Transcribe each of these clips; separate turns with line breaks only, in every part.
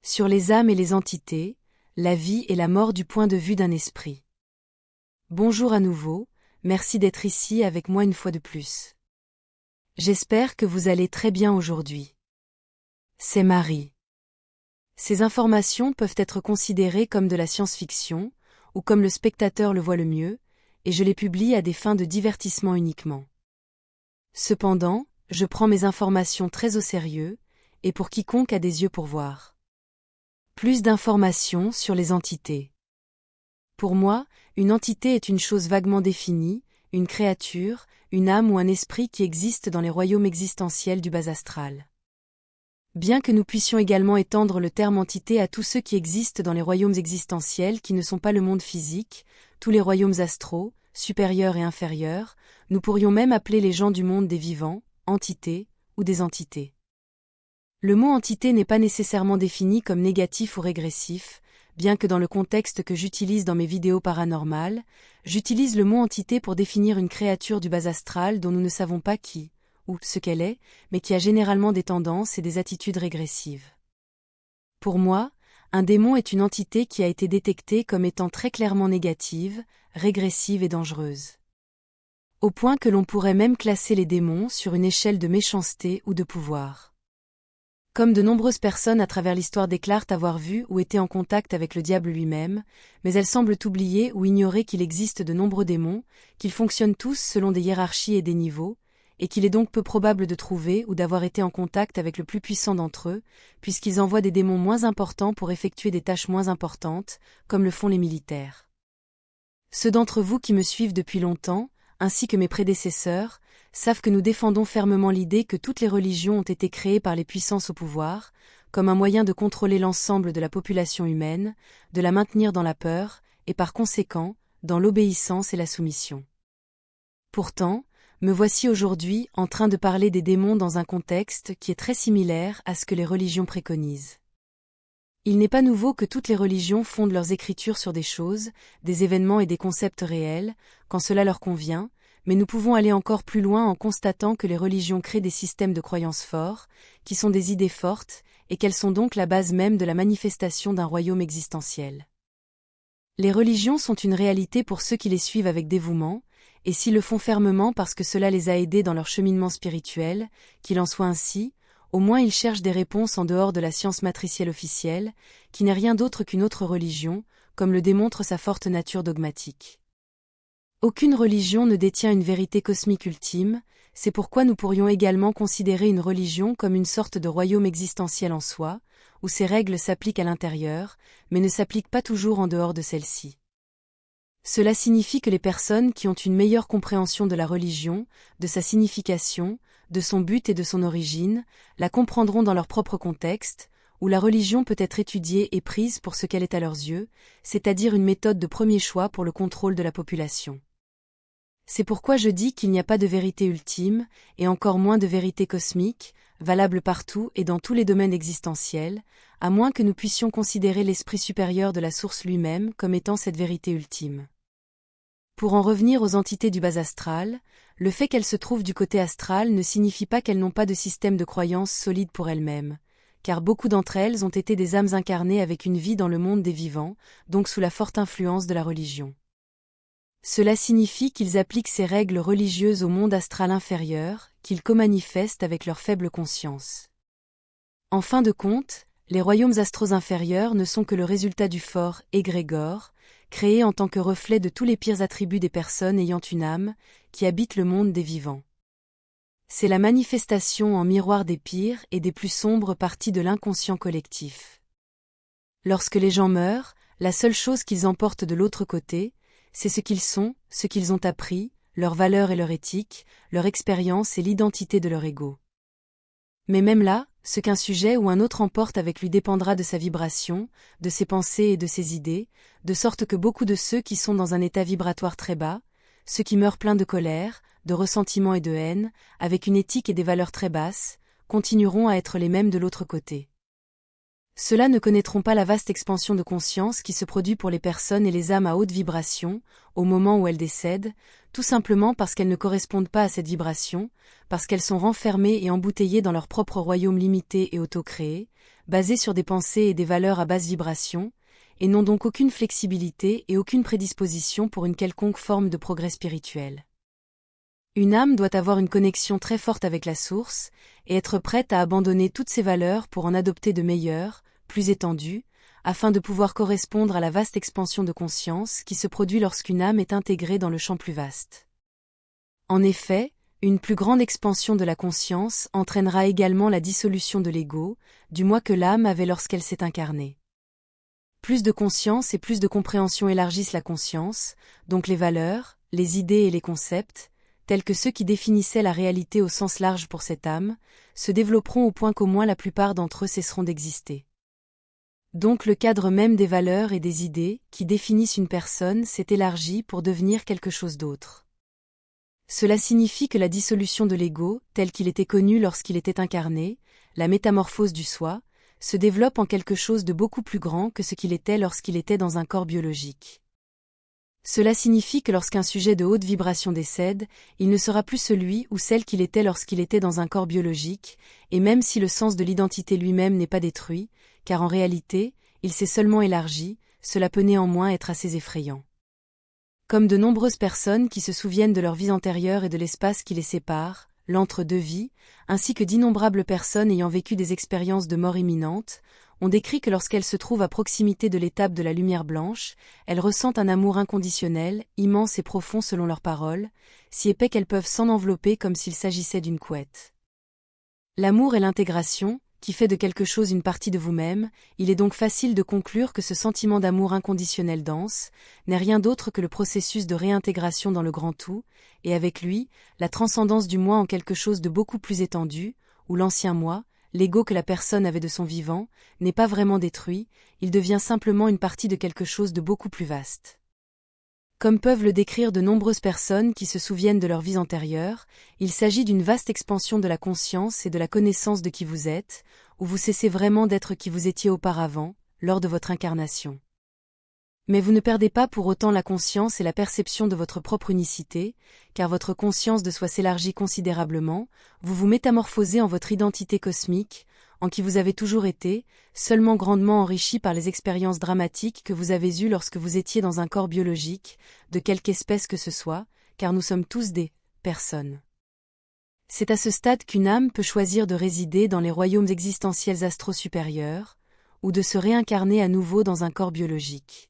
sur les âmes et les entités, la vie et la mort du point de vue d'un esprit. Bonjour à nouveau, merci d'être ici avec moi une fois de plus. J'espère que vous allez très bien aujourd'hui. C'est Marie. Ces informations peuvent être considérées comme de la science-fiction, ou comme le spectateur le voit le mieux, et je les publie à des fins de divertissement uniquement. Cependant, je prends mes informations très au sérieux, et pour quiconque a des yeux pour voir. Plus d'informations sur les entités. Pour moi, une entité est une chose vaguement définie, une créature, une âme ou un esprit qui existe dans les royaumes existentiels du bas astral. Bien que nous puissions également étendre le terme entité à tous ceux qui existent dans les royaumes existentiels qui ne sont pas le monde physique, tous les royaumes astraux, supérieurs et inférieurs, nous pourrions même appeler les gens du monde des vivants, entités, ou des entités. Le mot entité n'est pas nécessairement défini comme négatif ou régressif, bien que dans le contexte que j'utilise dans mes vidéos paranormales, j'utilise le mot entité pour définir une créature du bas astral dont nous ne savons pas qui, ou ce qu'elle est, mais qui a généralement des tendances et des attitudes régressives. Pour moi, un démon est une entité qui a été détectée comme étant très clairement négative, régressive et dangereuse. Au point que l'on pourrait même classer les démons sur une échelle de méchanceté ou de pouvoir. Comme de nombreuses personnes à travers l'histoire déclarent avoir vu ou été en contact avec le diable lui-même, mais elles semblent oublier ou ignorer qu'il existe de nombreux démons, qu'ils fonctionnent tous selon des hiérarchies et des niveaux, et qu'il est donc peu probable de trouver ou d'avoir été en contact avec le plus puissant d'entre eux, puisqu'ils envoient des démons moins importants pour effectuer des tâches moins importantes, comme le font les militaires. Ceux d'entre vous qui me suivent depuis longtemps, ainsi que mes prédécesseurs, savent que nous défendons fermement l'idée que toutes les religions ont été créées par les puissances au pouvoir, comme un moyen de contrôler l'ensemble de la population humaine, de la maintenir dans la peur, et par conséquent, dans l'obéissance et la soumission. Pourtant, me voici aujourd'hui en train de parler des démons dans un contexte qui est très similaire à ce que les religions préconisent. Il n'est pas nouveau que toutes les religions fondent leurs écritures sur des choses, des événements et des concepts réels, quand cela leur convient, mais nous pouvons aller encore plus loin en constatant que les religions créent des systèmes de croyances forts, qui sont des idées fortes, et qu'elles sont donc la base même de la manifestation d'un royaume existentiel. Les religions sont une réalité pour ceux qui les suivent avec dévouement, et s'ils le font fermement parce que cela les a aidés dans leur cheminement spirituel, qu'il en soit ainsi, au moins ils cherchent des réponses en dehors de la science matricielle officielle, qui n'est rien d'autre qu'une autre religion, comme le démontre sa forte nature dogmatique. Aucune religion ne détient une vérité cosmique ultime, c'est pourquoi nous pourrions également considérer une religion comme une sorte de royaume existentiel en soi, où ses règles s'appliquent à l'intérieur, mais ne s'appliquent pas toujours en dehors de celle-ci. Cela signifie que les personnes qui ont une meilleure compréhension de la religion, de sa signification, de son but et de son origine, la comprendront dans leur propre contexte, où la religion peut être étudiée et prise pour ce qu'elle est à leurs yeux, c'est-à-dire une méthode de premier choix pour le contrôle de la population. C'est pourquoi je dis qu'il n'y a pas de vérité ultime, et encore moins de vérité cosmique, valable partout et dans tous les domaines existentiels, à moins que nous puissions considérer l'esprit supérieur de la source lui-même comme étant cette vérité ultime. Pour en revenir aux entités du bas astral, le fait qu'elles se trouvent du côté astral ne signifie pas qu'elles n'ont pas de système de croyance solide pour elles-mêmes, car beaucoup d'entre elles ont été des âmes incarnées avec une vie dans le monde des vivants, donc sous la forte influence de la religion. Cela signifie qu'ils appliquent ces règles religieuses au monde astral inférieur, qu'ils co-manifestent avec leur faible conscience. En fin de compte, les royaumes astraux inférieurs ne sont que le résultat du fort égrégore, créé en tant que reflet de tous les pires attributs des personnes ayant une âme, qui habitent le monde des vivants. C'est la manifestation en miroir des pires et des plus sombres parties de l'inconscient collectif. Lorsque les gens meurent, la seule chose qu'ils emportent de l'autre côté, c'est ce qu'ils sont, ce qu'ils ont appris, leurs valeurs et leur éthique, leur expérience et l'identité de leur ego. Mais même là, ce qu'un sujet ou un autre emporte avec lui dépendra de sa vibration, de ses pensées et de ses idées, de sorte que beaucoup de ceux qui sont dans un état vibratoire très bas, ceux qui meurent pleins de colère, de ressentiment et de haine, avec une éthique et des valeurs très basses, continueront à être les mêmes de l'autre côté. Ceux-là ne connaîtront pas la vaste expansion de conscience qui se produit pour les personnes et les âmes à haute vibration, au moment où elles décèdent, tout simplement parce qu'elles ne correspondent pas à cette vibration, parce qu'elles sont renfermées et embouteillées dans leur propre royaume limité et auto-créé, basés sur des pensées et des valeurs à basse vibration, et n'ont donc aucune flexibilité et aucune prédisposition pour une quelconque forme de progrès spirituel. Une âme doit avoir une connexion très forte avec la source, et être prête à abandonner toutes ses valeurs pour en adopter de meilleures, plus étendues, afin de pouvoir correspondre à la vaste expansion de conscience qui se produit lorsqu'une âme est intégrée dans le champ plus vaste. En effet, une plus grande expansion de la conscience entraînera également la dissolution de l'ego, du moi que l'âme avait lorsqu'elle s'est incarnée. Plus de conscience et plus de compréhension élargissent la conscience, donc les valeurs, les idées et les concepts, tels que ceux qui définissaient la réalité au sens large pour cette âme, se développeront au point qu'au moins la plupart d'entre eux cesseront d'exister. Donc le cadre même des valeurs et des idées, qui définissent une personne, s'est élargi pour devenir quelque chose d'autre. Cela signifie que la dissolution de l'ego, tel qu'il était connu lorsqu'il était incarné, la métamorphose du soi, se développe en quelque chose de beaucoup plus grand que ce qu'il était lorsqu'il était dans un corps biologique. Cela signifie que lorsqu'un sujet de haute vibration décède, il ne sera plus celui ou celle qu'il était lorsqu'il était dans un corps biologique, et même si le sens de l'identité lui-même n'est pas détruit, car en réalité, il s'est seulement élargi, cela peut néanmoins être assez effrayant. Comme de nombreuses personnes qui se souviennent de leur vie antérieure et de l'espace qui les sépare, l'entre-deux vies, ainsi que d'innombrables personnes ayant vécu des expériences de mort imminente, on décrit que lorsqu'elles se trouvent à proximité de l'étape de la lumière blanche, elles ressentent un amour inconditionnel, immense et profond selon leurs paroles, si épais qu'elles peuvent s'en envelopper comme s'il s'agissait d'une couette. L'amour est l'intégration, qui fait de quelque chose une partie de vous-même, il est donc facile de conclure que ce sentiment d'amour inconditionnel dense n'est rien d'autre que le processus de réintégration dans le grand tout, et avec lui, la transcendance du moi en quelque chose de beaucoup plus étendu, où l'ancien moi, l'ego que la personne avait de son vivant, n'est pas vraiment détruit, il devient simplement une partie de quelque chose de beaucoup plus vaste. Comme peuvent le décrire de nombreuses personnes qui se souviennent de leur vie antérieure, il s'agit d'une vaste expansion de la conscience et de la connaissance de qui vous êtes, où vous cessez vraiment d'être qui vous étiez auparavant, lors de votre incarnation. Mais vous ne perdez pas pour autant la conscience et la perception de votre propre unicité, car votre conscience de soi s'élargit considérablement, vous vous métamorphosez en votre identité cosmique, en qui vous avez toujours été, seulement grandement enrichi par les expériences dramatiques que vous avez eues lorsque vous étiez dans un corps biologique, de quelque espèce que ce soit, car nous sommes tous des personnes. C'est à ce stade qu'une âme peut choisir de résider dans les royaumes existentiels astro-supérieurs, ou de se réincarner à nouveau dans un corps biologique.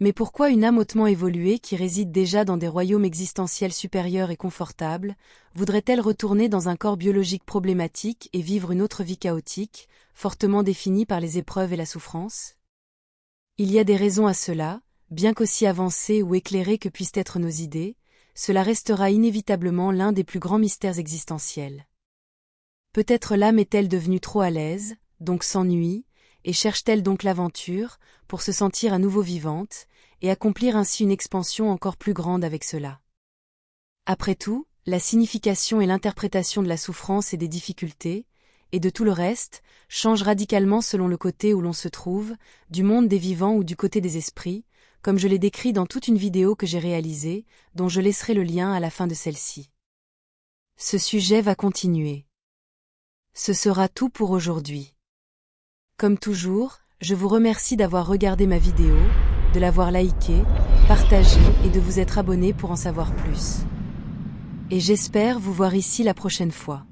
Mais pourquoi une âme hautement évoluée qui réside déjà dans des royaumes existentiels supérieurs et confortables, voudrait-elle retourner dans un corps biologique problématique et vivre une autre vie chaotique, fortement définie par les épreuves et la souffrance? Il y a des raisons à cela, bien qu'aussi avancées ou éclairées que puissent être nos idées, cela restera inévitablement l'un des plus grands mystères existentiels. Peut-être l'âme est-elle devenue trop à l'aise, donc s'ennuie, et cherche-t-elle donc l'aventure, pour se sentir à nouveau vivante, et accomplir ainsi une expansion encore plus grande avec cela. Après tout, la signification et l'interprétation de la souffrance et des difficultés, et de tout le reste, changent radicalement selon le côté où l'on se trouve, du monde des vivants ou du côté des esprits, comme je l'ai décrit dans toute une vidéo que j'ai réalisée, dont je laisserai le lien à la fin de celle-ci. Ce sujet va continuer. Ce sera tout pour aujourd'hui. Comme toujours, je vous remercie d'avoir regardé ma vidéo, de l'avoir likée, partagée et de vous être abonné pour en savoir plus. Et j'espère vous voir ici la prochaine fois.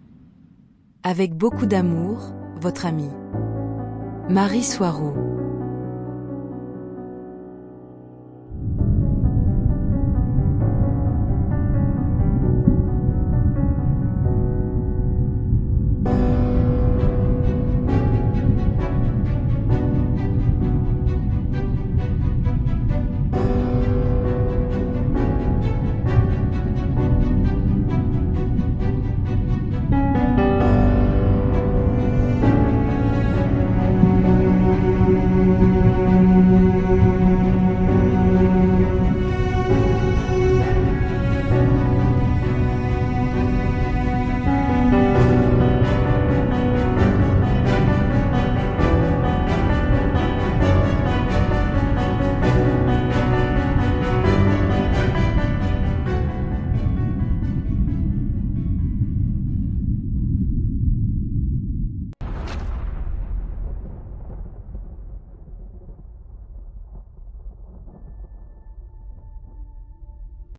Avec beaucoup d'amour, votre amie Marie Soireau.